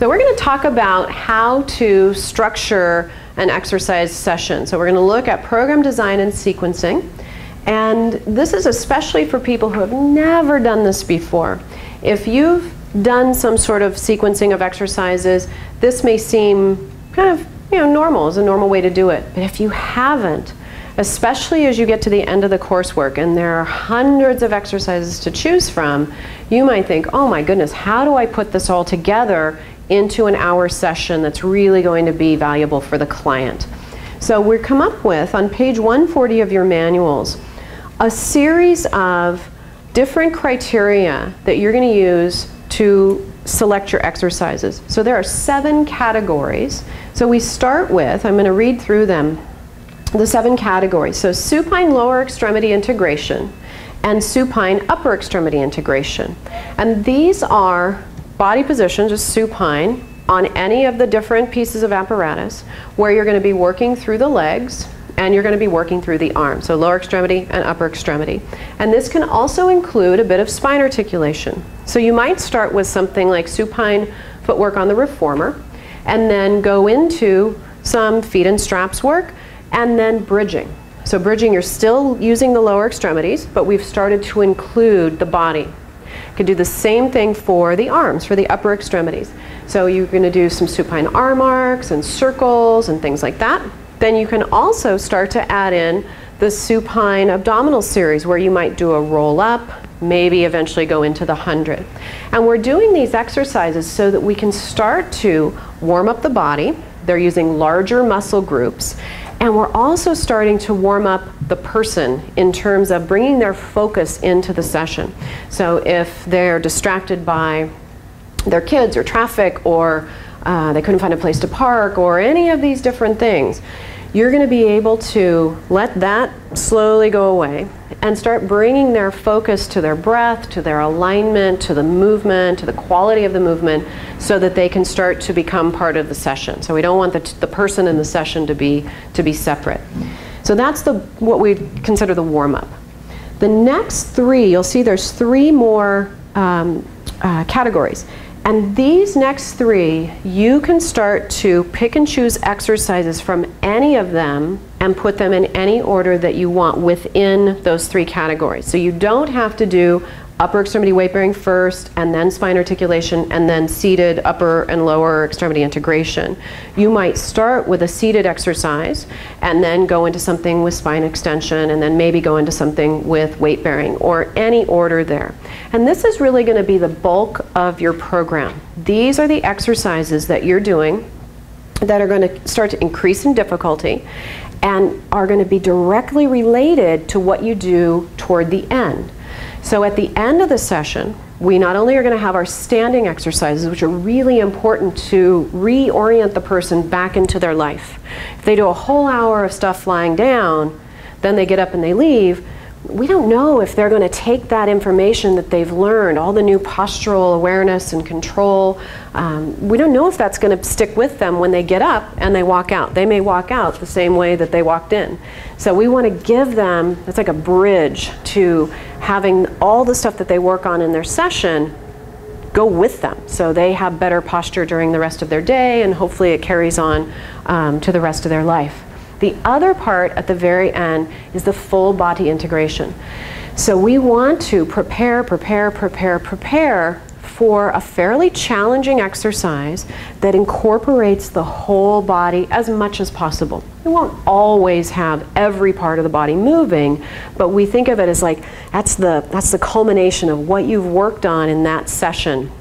So we're going to talk about how to structure an exercise session. So we're going to look at program design and sequencing. And this is especially for people who have never done this before. If you've done some sort of sequencing of exercises, this may seem kind of normal, is a normal way to do it. But if you haven't, especially as you get to the end of the coursework and there are hundreds of exercises to choose from, you might think, oh my goodness, how do I put this all together into an hour session that's really going to be valuable for the client? So we've come up with, on page 140 of your manuals, a series of different criteria that you're going to use to select your exercises. So there are 7 categories. So we start with, I'm going to read through them, the 7 categories. So supine lower extremity integration and supine upper extremity integration. And these are body positions, just supine, on any of the different pieces of apparatus where you're going to be working through the legs and you're going to be working through the arms, so lower extremity and upper extremity. And this can also include a bit of spine articulation. So you might start with something like supine footwork on the reformer and then go into some feet and straps work and then bridging. So bridging, you're still using the lower extremities, but we've started to include the body. You can do the same thing for the arms, for the upper extremities. So you're going to do some supine arm arcs and circles and things like that. Then you can also start to add in the supine abdominal series where you might do a roll up, maybe eventually go into the 100. And we're doing these exercises so that we can start to warm up the body. They're using larger muscle groups. And we're also starting to warm up the person in terms of bringing their focus into the session. So if they're distracted by their kids or traffic or they couldn't find a place to park or any of these different things, you're going to be able to let that slowly go away and start bringing their focus to their breath, to their alignment, to the movement, to the quality of the movement, so that they can start to become part of the session. So we don't want the person in the session to be separate. So that's what we consider the warm-up. The next 3, you'll see there's 3 more categories. And these next 3, you can start to pick and choose exercises from any of them and put them in any order that you want within those 3 categories. So you don't have to do upper extremity weight bearing first, and then spine articulation, and then seated upper and lower extremity integration. You might start with a seated exercise and then go into something with spine extension, and then maybe go into something with weight bearing, or any order there. And this is really going to be the bulk of your program. These are the exercises that you're doing that are going to start to increase in difficulty and are going to be directly related to what you do toward the end. So at the end of the session, we not only are going to have our standing exercises, which are really important to reorient the person back into their life. If they do a whole hour of stuff lying down, then they get up and they leave, we don't know if they're going to take that information that they've learned, all the new postural awareness and control. We don't know if that's going to stick with them when they get up and they walk out. They may walk out the same way that they walked in. So we want to give them, it's like a bridge to having all the stuff that they work on in their session go with them, so they have better posture during the rest of their day, and hopefully it carries on to the rest of their life. The other part at the very end is the full body integration. So we want to prepare for a fairly challenging exercise that incorporates the whole body as much as possible. We won't always have every part of the body moving, but we think of it as like that's the culmination of what you've worked on in that session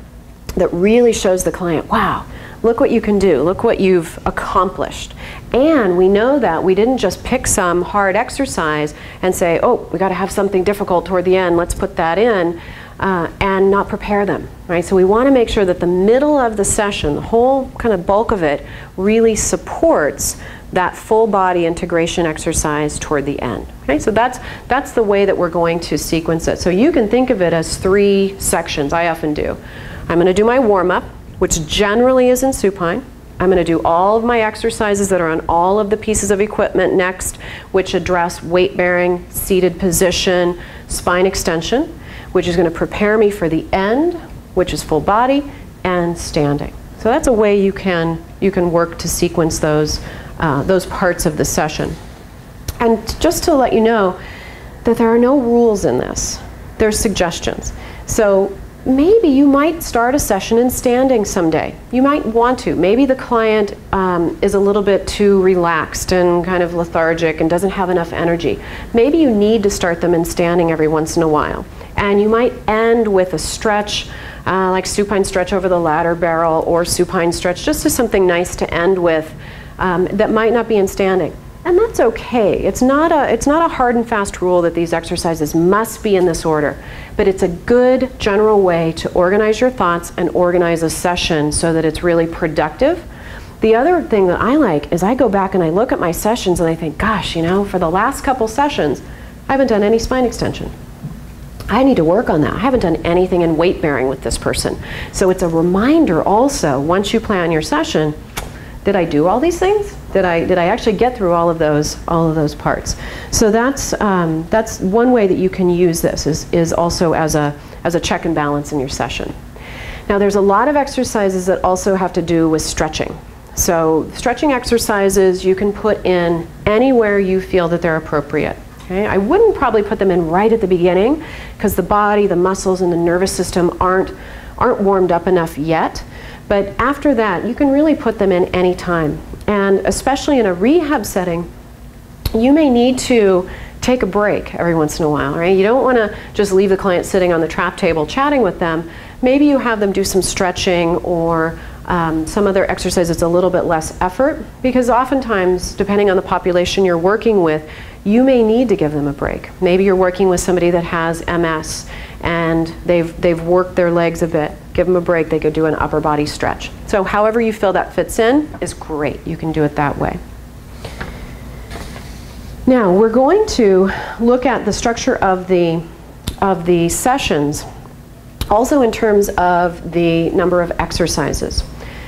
that really shows the client, wow, look what you can do, look what you've accomplished. And we know that we didn't just pick some hard exercise and say, oh, we got to have something difficult toward the end, let's put that in, and not prepare them, right? So we want to make sure that the middle of the session, the whole kind of bulk of it, really supports that full body integration exercise toward the end. Okay, so that's the way that we're going to sequence it. So you can think of it as 3 sections. I often do. I'm going to do my warm-up, which generally is in supine. I'm going to do all of my exercises that are on all of the pieces of equipment next, which address weight bearing, seated position, spine extension, which is going to prepare me for the end, which is full body, and standing. So that's a way you can work to sequence those parts of the session. And just to let you know that there are no rules in this. There's suggestions. So maybe you might start a session in standing someday. You might want to. Maybe the client is a little bit too relaxed and kind of lethargic and doesn't have enough energy. Maybe you need to start them in standing every once in a while. And you might end with a stretch, like supine stretch over the ladder barrel or supine stretch, just as something nice to end with that might not be in standing. And that's okay. It's not a hard and fast rule that these exercises must be in this order, but it's a good general way to organize your thoughts and organize a session so that it's really productive. The other thing that I like is I go back and I look at my sessions and I think, gosh, you know, for the last couple sessions, I haven't done any spine extension. I need to work on that. I haven't done anything in weight bearing with this person. So it's a reminder also, once you plan your session, did I do all these things? Did I actually get through all of those parts? So that's one way that you can use this is also as a check and balance in your session. Now there's a lot of exercises that also have to do with stretching. So stretching exercises you can put in anywhere you feel that they're appropriate. Okay? I wouldn't probably put them in right at the beginning because the body, the muscles, and the nervous system aren't warmed up enough yet. But after that, you can really put them in any time. And especially in a rehab setting, you may need to take a break every once in a while, right? You don't want to just leave the client sitting on the trap table chatting with them. Maybe you have them do some stretching or some other exercise that's a little bit less effort, because oftentimes, depending on the population you're working with, you may need to give them a break. Maybe you're working with somebody that has MS and they've worked their legs a bit. Give them a break, they could do an upper body stretch. So however you feel that fits in is great. You can do it that way. Now we're going to look at the structure of the sessions also in terms of the number of exercises.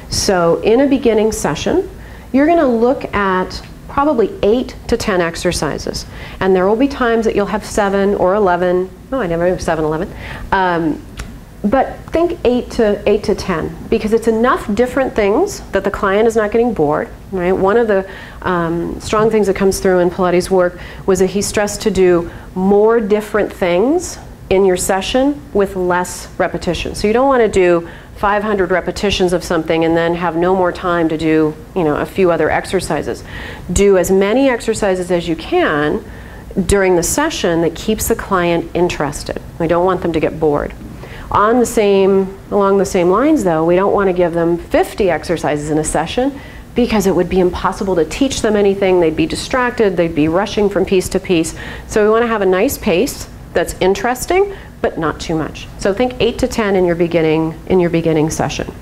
So in a beginning session, you're going to look at probably 8 to 10 exercises. And there will be times that you'll have 7 or 11. Oh, I never have 7, 11. But think 8 to 10, because it's enough different things that the client is not getting bored. Right? One of the strong things that comes through in Pilates work was that he stressed to do more different things in your session with less repetition. So you don't want to do 500 repetitions of something and then have no more time to do, you know, a few other exercises. Do as many exercises as you can during the session that keeps the client interested. We don't want them to get bored. Along the same lines though, we don't want to give them 50 exercises in a session because it would be impossible to teach them anything. They'd be distracted, they'd be rushing from piece to piece. So we want to have a nice pace that's interesting, but not too much. So think 8 to 10 in your beginning session.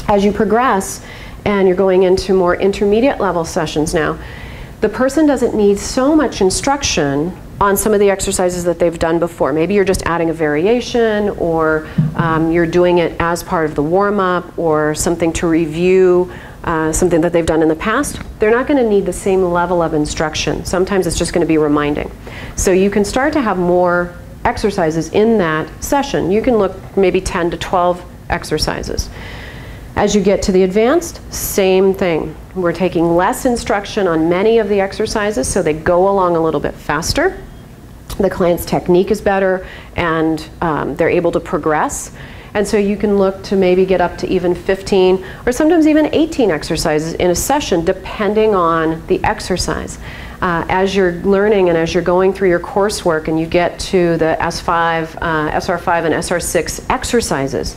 As you progress and you're going into more intermediate level sessions now, the person doesn't need so much instruction on some of the exercises that they've done before. Maybe you're just adding a variation, or you're doing it as part of the warm-up, or something to review something that they've done in the past. They're not going to need the same level of instruction. Sometimes it's just going to be reminding. So you can start to have more exercises in that session. You can look maybe 10 to 12 exercises. As you get to the advanced, same thing. We're taking less instruction on many of the exercises so they go along a little bit faster. The client's technique is better and they're able to progress. And so you can look to maybe get up to even 15 or sometimes even 18 exercises in a session depending on the exercise. As you're learning and as you're going through your coursework and you get to the SR5 and SR6 exercises,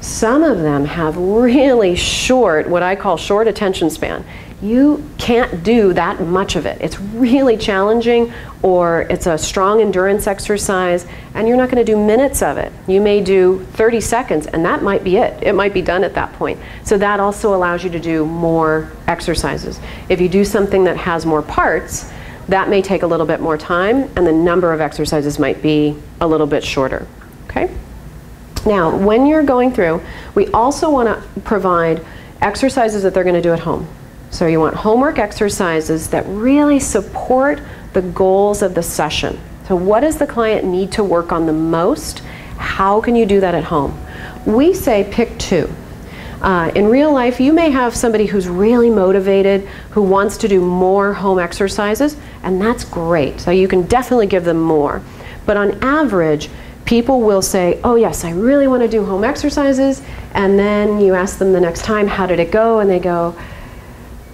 some of them have really short, what I call short attention span. You can't do that much of it. It's really challenging, or it's a strong endurance exercise, and you're not going to do minutes of it. You may do 30 seconds, and that might be it. It might be done at that point. So that also allows you to do more exercises. If you do something that has more parts, that may take a little bit more time, and the number of exercises might be a little bit shorter. Okay? Now, when you're going through, we also want to provide exercises that they're going to do at home. So you want homework exercises that really support the goals of the session. So what does the client need to work on the most? How can you do that at home? We say pick 2. In real life, you may have somebody who's really motivated, who wants to do more home exercises, and that's great. So you can definitely give them more. But on average, people will say, oh yes, I really want to do home exercises, and then you ask them the next time, how did it go? And they go,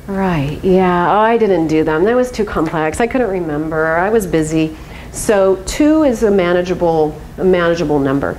right, yeah, oh, I didn't do them. That was too complex. I couldn't remember. I was busy. So 2 is a manageable number.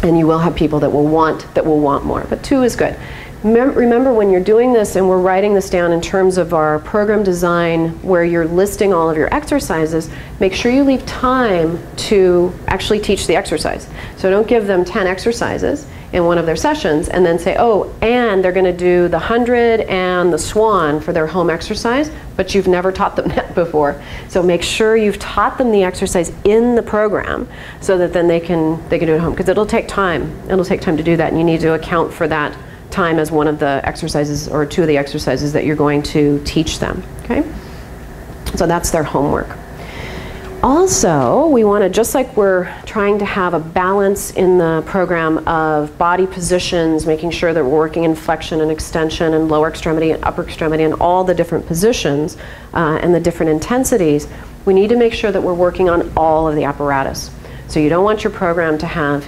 And you will have people that will want more, but 2 is good. Remember, when you're doing this and we're writing this down in terms of our program design where you're listing all of your exercises, make sure you leave time to actually teach the exercise. So don't give them 10 exercises in one of their sessions and then say, oh, and they're going to do the 100 and the swan for their home exercise, but you've never taught them that before. So make sure you've taught them the exercise in the program so that then they can do it at home, because it'll take time. It'll take time to do that, and you need to account for that time as one of the exercises or 2 of the exercises that you're going to teach them. Okay? So that's their homework. Also, we want to, just like we're trying to have a balance in the program of body positions, making sure that we're working in flexion and extension and lower extremity and upper extremity and all the different positions and the different intensities, we need to make sure that we're working on all of the apparatus. So you don't want your program to have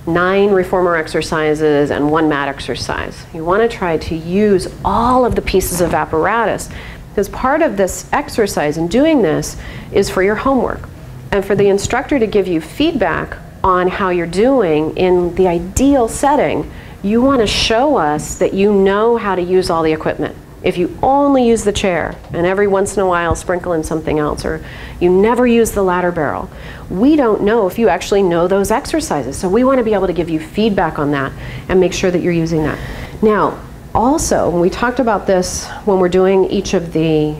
9 reformer exercises and 1 mat exercise. You want to try to use all of the pieces of apparatus, because part of this exercise and doing this is for your homework and for the instructor to give you feedback on how you're doing in the ideal setting. You want to show us that you know how to use all the equipment. If you only use the chair and every once in a while sprinkle in something else, or you never use the ladder barrel, we don't know if you actually know those exercises. So we want to be able to give you feedback on that and make sure that you're using that. Now, also, we talked about this when we're doing each of the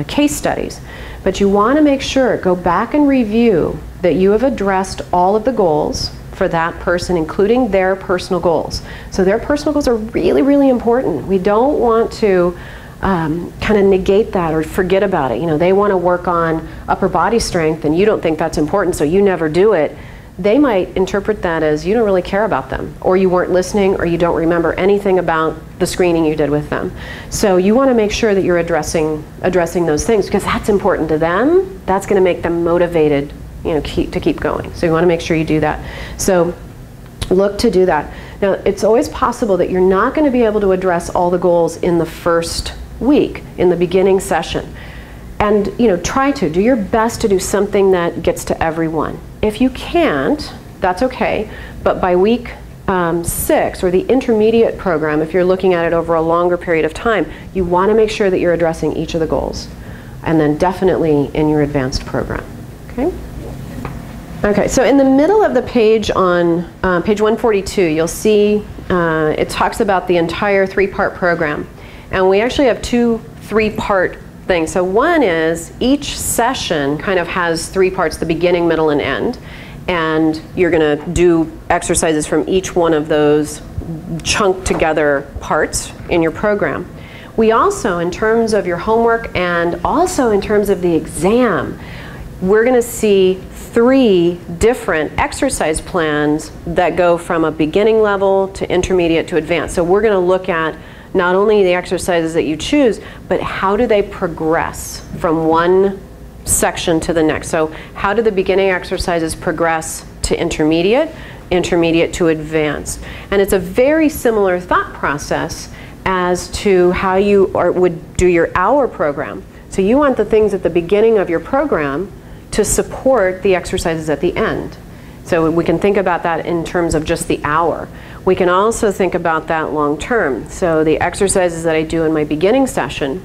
case studies, but you want to make sure, go back and review that you have addressed all of the goals for that person, including their personal goals. So their personal goals are really, really important. We don't want to kind of negate that or forget about it. You know, they want to work on upper body strength and you don't think that's important, so you never do it. They might interpret that as you don't really care about them, or you weren't listening, or you don't remember anything about the screening you did with them. So you want to make sure that you're addressing those things, because that's important to them. That's going to make them motivated, you know, to keep going. So you want to make sure you do that. So look to do that. Now, it's always possible that you're not going to be able to address all the goals in the first week, in the beginning session. And, you know, try to do your best to do something that gets to everyone. If you can't, that's okay, but by week 6, or the intermediate program, if you're looking at it over a longer period of time, you want to make sure that you're addressing each of the goals, and then definitely in your advanced program. Okay? Okay, so in the middle of the page on page 142, you'll see it talks about the entire 3-part program. And we actually have 2 3-part things. So one is each session kind of has 3 parts, the beginning, middle, and end. And you're going to do exercises from each one of those chunked together parts in your program. We also, in terms of your homework and also in terms of the exam, we're going to see 3 different exercise plans that go from a beginning level to intermediate to advanced. So we're going to look at not only the exercises that you choose, but how do they progress from one section to the next. So how do the beginning exercises progress to intermediate, intermediate to advanced? And it's a very similar thought process as to how you would do your hour program. So you want the things at the beginning of your program to support the exercises at the end. So we can think about that in terms of just the hour. We can also think about that long term. So the exercises that I do in my beginning session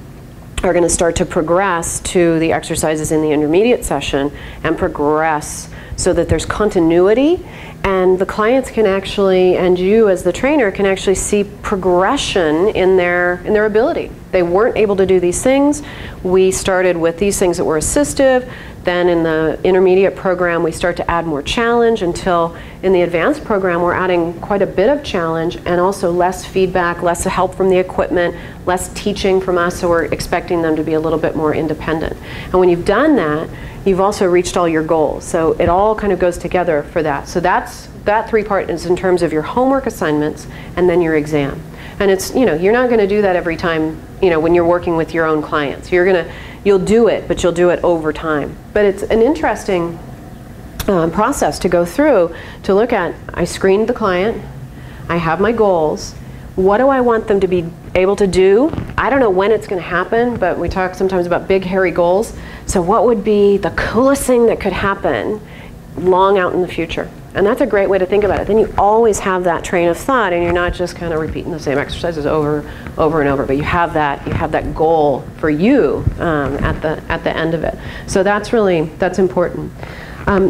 are going to start to progress to the exercises in the intermediate session and progress so that there's continuity, and the clients can actually, and you as the trainer can actually see progression in their ability. They weren't able to do these things. We started with these things that were assistive. Then in the intermediate program, we start to add more challenge, until in the advanced program, we're adding quite a bit of challenge and also less feedback, less help from the equipment, less teaching from us, so we're expecting them to be a little bit more independent. And when you've done that, you've also reached all your goals. So it all kind of goes together for that. So that 3-part is in terms of your homework assignments and then your exam. And it's, you know, you're not going to do that every time, you know, when you're working with your own clients. You'll do it, but you'll do it over time. But it's an interesting process to go through to look at. I screened the client, I have my goals. What do I want them to be able to do? I don't know when it's going to happen, but we talk sometimes about big, hairy goals. So what would be the coolest thing that could happen long out in the future? And that's a great way to think about it. Then you always have that train of thought, and you're not just kind of repeating the same exercises over and over, but you have that goal for you at the end of it. So that's important.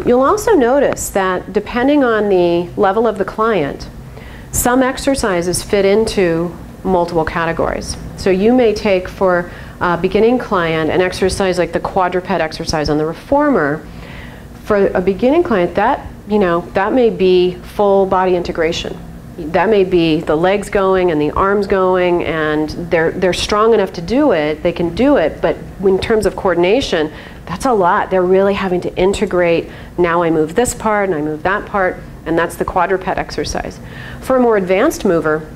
You'll also notice that depending on the level of the client, some exercises fit into multiple categories. So you may take for a beginning client an exercise like the quadruped exercise on the reformer. For a beginning client, that may be full body integration. That may be the legs going and the arms going, and they're strong enough to do it, they can do it, but in terms of coordination, that's a lot. They're really having to integrate, now I move this part and I move that part, and that's the quadruped exercise. For a more advanced mover,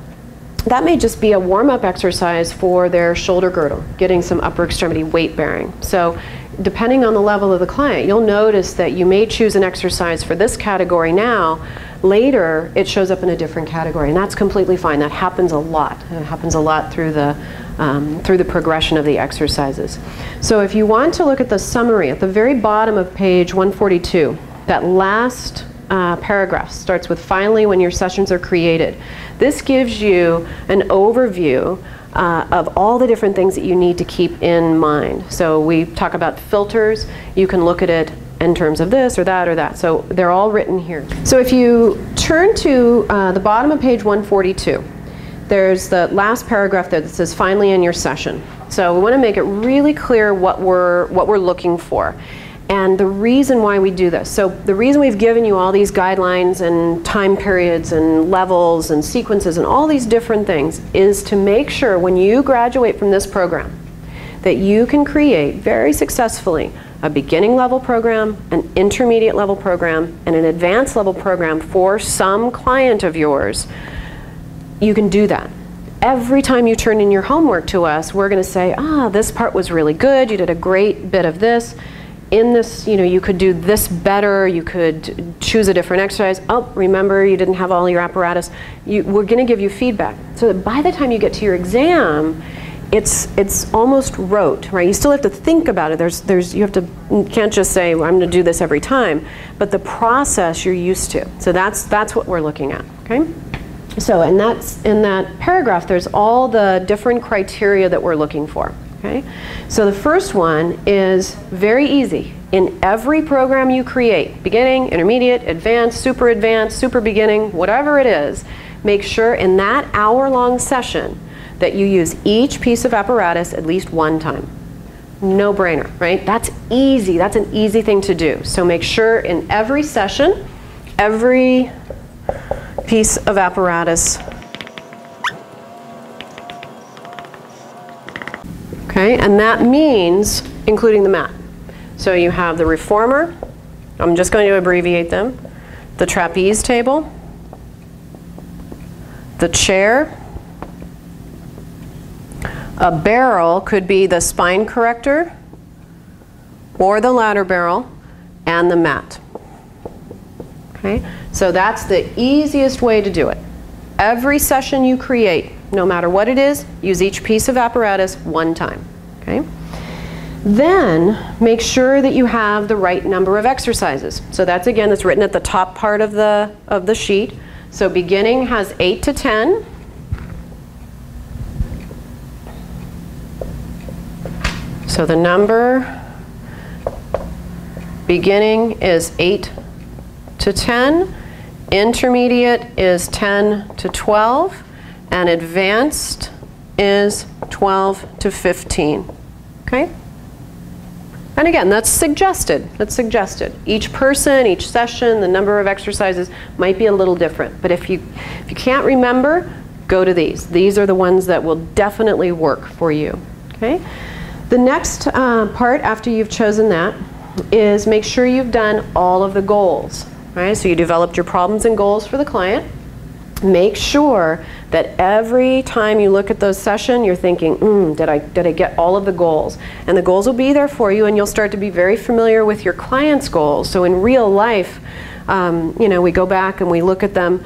that may just be a warm-up exercise for their shoulder girdle, getting some upper extremity weight bearing. So depending on the level of the client, you'll notice that you may choose an exercise for this category now. Later, it shows up in a different category, and that's completely fine. That happens a lot. It happens a lot through the progression of the exercises. So if you want to look at the summary, at the very bottom of page 142, that last paragraph starts with finally when your sessions are created. This gives you an overview of all the different things that you need to keep in mind. So we talk about filters. You can look at it in terms of this or that or that. So they're all written here. So if you turn to the bottom of page 142, there's the last paragraph there that says finally in your session. So we want to make it really clear what we're looking for. And the reason why we do this. So the reason we've given you all these guidelines and time periods and levels and sequences and all these different things is to make sure when you graduate from this program that you can create very successfully a beginning level program, an intermediate level program, and an advanced level program for some client of yours. You can do that. Every time you turn in your homework to us, we're going to say, this part was really good, you did a great bit of this. In this, you could do this better, you could choose a different exercise. Oh, remember you didn't have all your apparatus. We're going to give you feedback. So that by the time you get to your exam, it's almost rote, right? You still have to think about it. You can't just say, well, I'm going to do this every time. But the process you're used to. So that's what we're looking at, okay? So, and that's in that paragraph, there's all the different criteria that we're looking for. Okay? So the first one is very easy. In every program you create, beginning, intermediate, advanced, super beginning, whatever it is, make sure in that hour-long session that you use each piece of apparatus at least one time. No brainer, right? That's easy. That's an easy thing to do. So make sure in every session, every piece of apparatus. Okay, and that means including the mat. So you have the reformer, I'm just going to abbreviate them, the trapeze table, the chair, a barrel could be the spine corrector or the ladder barrel, and the mat. Okay, so that's the easiest way to do it. Every session you create, no matter what it is, use each piece of apparatus one time. Okay? Then make sure that you have the right number of exercises. So that's written at the top part of the sheet. So beginning has 8 to 10. So the number beginning is 8 to 10. Intermediate is 10 to 12. And advanced is 12 to 15. Okay? And again, that's suggested. That's suggested. Each person, each session, the number of exercises might be a little different. But if you can't remember, go to these. These are the ones that will definitely work for you. Okay? The next part after you've chosen that is make sure you've done all of the goals. Right? So you developed your problems and goals for the client. make sure that every time you look at those sessions, you're thinking, did I get all of the goals? And the goals will be there for you, and you'll start to be very familiar with your client's goals. So in real life, you know, we go back and we look at them,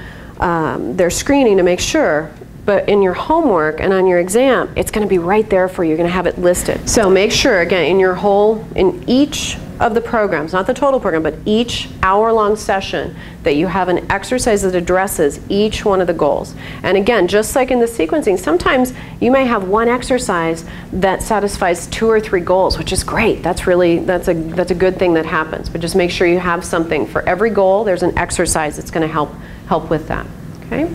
their screening to make sure. But in your homework and on your exam, it's going to be right there for you. You're going to have it listed. So make sure, again, in each of the programs, not the total program, but each hour-long session, that you have an exercise that addresses each one of the goals. And again, just like in the sequencing, sometimes you may have one exercise that satisfies 2 or 3 goals, which is great. That's a good thing that happens. But just make sure you have something for every goal. There's an exercise that's going to help with that. Okay?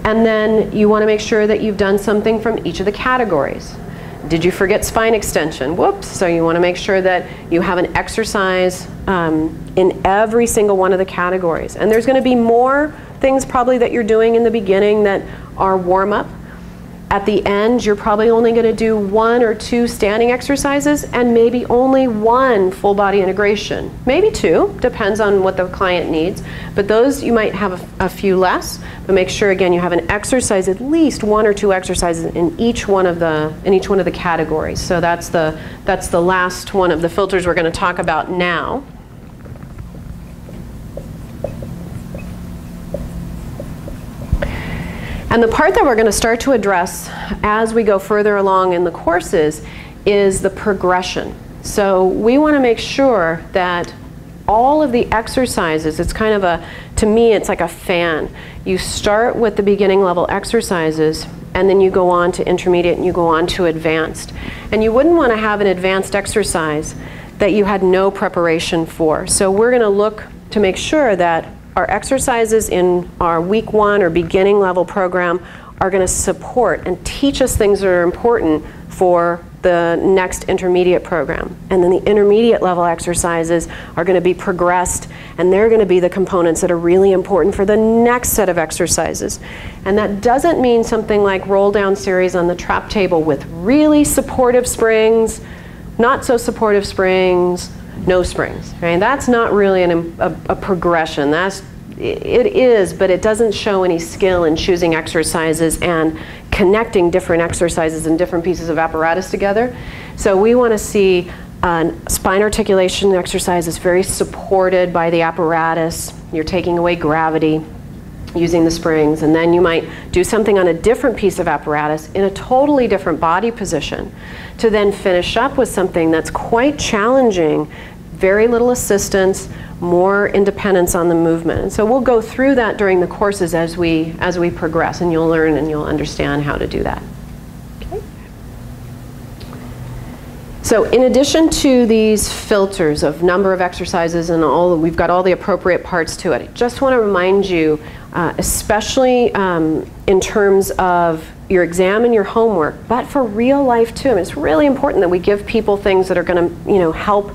And then you want to make sure that you've done something from each of the categories. Did you forget spine extension? Whoops. So you want to make sure that you have an exercise in every single one of the categories. And there's going to be more things probably that you're doing in the beginning that are warm-up. At the end, you're probably only going to do 1 or 2 standing exercises and maybe only 1 full body integration. Maybe 2, depends on what the client needs. But those, you might have a few less. But make sure, again, you have an exercise, at least 1 or 2 exercises in each one of the categories. So that's the last one of the filters we're going to talk about now. And the part that we're going to start to address as we go further along in the courses is the progression. So we want to make sure that all of the exercises, it's kind of to me, it's like a fan. You start with the beginning level exercises, and then you go on to intermediate, and you go on to advanced. And you wouldn't want to have an advanced exercise that you had no preparation for. So we're going to look to make sure that our exercises in our week 1 or beginning level program are going to support and teach us things that are important for the next intermediate program. And then the intermediate level exercises are going to be progressed, and they're going to be the components that are really important for the next set of exercises. And that doesn't mean something like roll down series on the trap table with really supportive springs, not so supportive springs, no springs. Right? That's not really a progression. It is, but it doesn't show any skill in choosing exercises and connecting different exercises and different pieces of apparatus together. So we want to see spine articulation exercises very supported by the apparatus. You're taking away gravity using the springs, and then you might do something on a different piece of apparatus in a totally different body position to then finish up with something that's quite challenging, very little assistance, more independence on the movement. And so we'll go through that during the courses as we progress, and you'll learn and you'll understand how to do that. Okay. So in addition to these filters of number of exercises and we've got all the appropriate parts to it, I just want to remind you, especially in terms of your exam and your homework, but for real life too. I mean, it's really important that we give people things that are going to, help.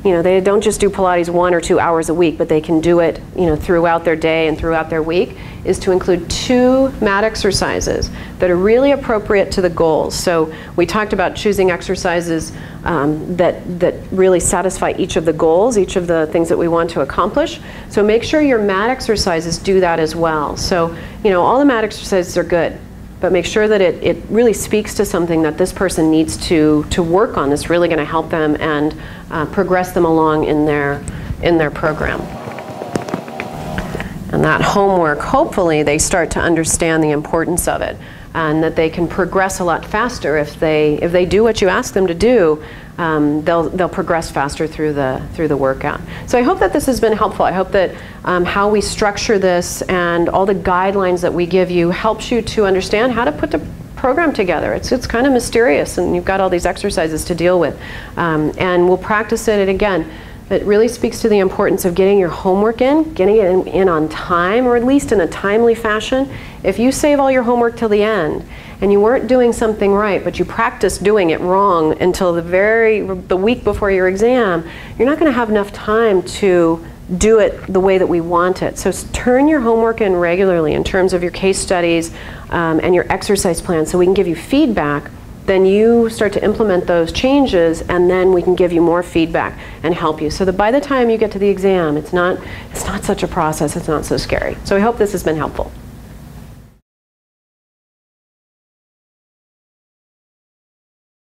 They don't just do Pilates 1 or 2 hours a week, but they can do it, throughout their day and throughout their week, is to include 2 mat exercises that are really appropriate to the goals. So we talked about choosing exercises that really satisfy each of the goals, each of the things that we want to accomplish. So make sure your mat exercises do that as well. So, all the mat exercises are good, but make sure that it really speaks to something that this person needs to work on that's really going to help them and progress them along in their program. And that homework, hopefully they start to understand the importance of it, and that they can progress a lot faster if they do what you ask them to do. They'll progress faster through the workout. So I hope that this has been helpful. I hope that how we structure this and all the guidelines that we give you helps you to understand how to put the program together. It's kind of mysterious, and you've got all these exercises to deal with. And we'll practice it, and again, it really speaks to the importance of getting your homework in, getting it in on time, or at least in a timely fashion. If you save all your homework till the end, and you weren't doing something right, but you practiced doing it wrong until the week before your exam, you're not going to have enough time to do it the way that we want it. So turn your homework in regularly in terms of your case studies and your exercise plan, so we can give you feedback. Then you start to implement those changes, and then we can give you more feedback and help you, so that by the time you get to the exam, it's not such a process, it's not so scary. So I hope this has been helpful.